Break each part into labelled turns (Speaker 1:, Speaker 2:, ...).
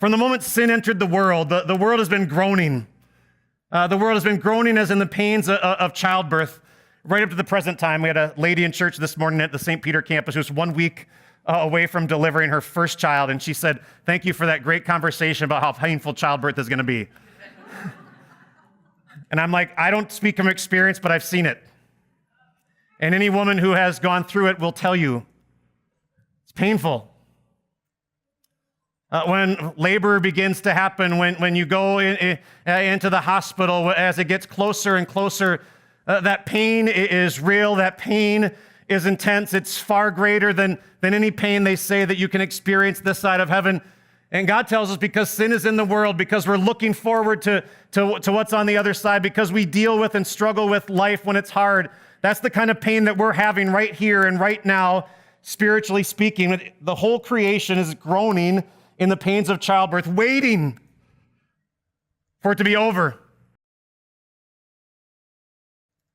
Speaker 1: From the moment sin entered the world has been groaning. The world has been groaning as in the pains of childbirth right up to the present time. We had a lady in church this morning at the St. Peter campus who was 1 week away from delivering her first child, and she said, "Thank you for that great conversation about how painful childbirth is going to be." And I'm like, I don't speak from experience, but I've seen it. And any woman who has gone through it will tell you it's painful. When labor begins to happen, when you go into the hospital, as it gets closer and closer, that pain is real, that pain is intense. It's far greater than any pain they say that you can experience this side of heaven. And God tells us because sin is in the world, because we're looking forward to what's on the other side, because we deal with and struggle with life when it's hard. That's the kind of pain that we're having right here and right now, spiritually speaking. The whole creation is groaning in the pains of childbirth, waiting for it to be over.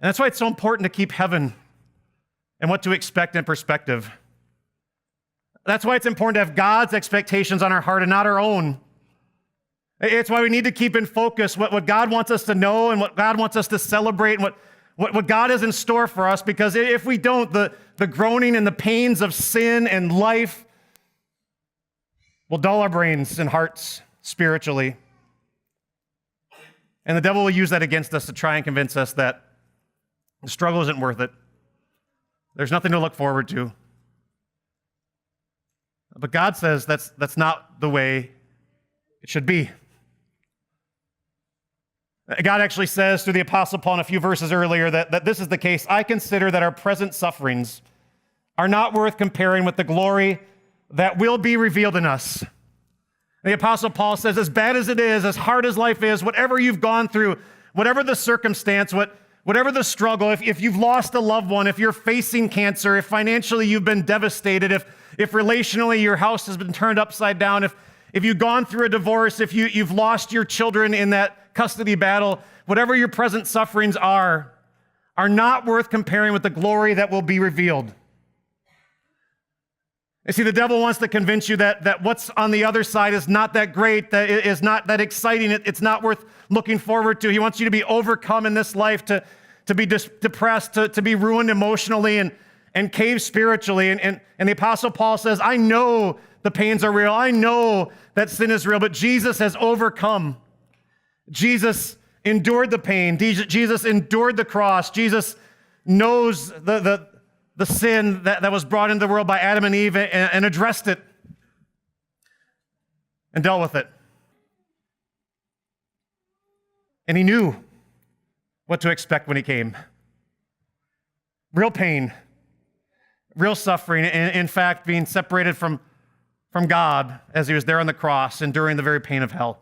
Speaker 1: And that's why it's so important to keep heaven and what to expect in perspective. That's why it's important to have God's expectations on our heart and not our own. It's why we need to keep in focus what God wants us to know and what God wants us to celebrate and what God has in store for us, because if we don't, the groaning and the pains of sin and life will dull our brains and hearts spiritually. And the devil will use that against us to try and convince us that the struggle isn't worth it. There's nothing to look forward to. But God says that's not the way it should be. God actually says through the Apostle Paul in a few verses earlier that this is the case. I consider that our present sufferings are not worth comparing with the glory that will be revealed in us. The Apostle Paul says, as bad as it is, as hard as life is, whatever you've gone through, whatever the circumstance, whatever the struggle, if you've lost a loved one, if you're facing cancer, if financially you've been devastated, if relationally your house has been turned upside down, if you've gone through a divorce, if you've lost your children in that custody battle, whatever your present sufferings are not worth comparing with the glory that will be revealed. You see, the devil wants to convince you that what's on the other side is not that great, that it is not that exciting, it's not worth looking forward to. He wants you to be overcome in this life, to be depressed, to be ruined emotionally and cave spiritually. And the Apostle Paul says, I know the pains are real. I know that sin is real, but Jesus has overcome. Jesus endured the pain. Jesus endured the cross. Jesus knows the sin that was brought into the world by Adam and Eve and addressed it and dealt with it. And he knew what to expect when he came. Real pain, real suffering, in fact, being separated from God as he was there on the cross, enduring the very pain of hell.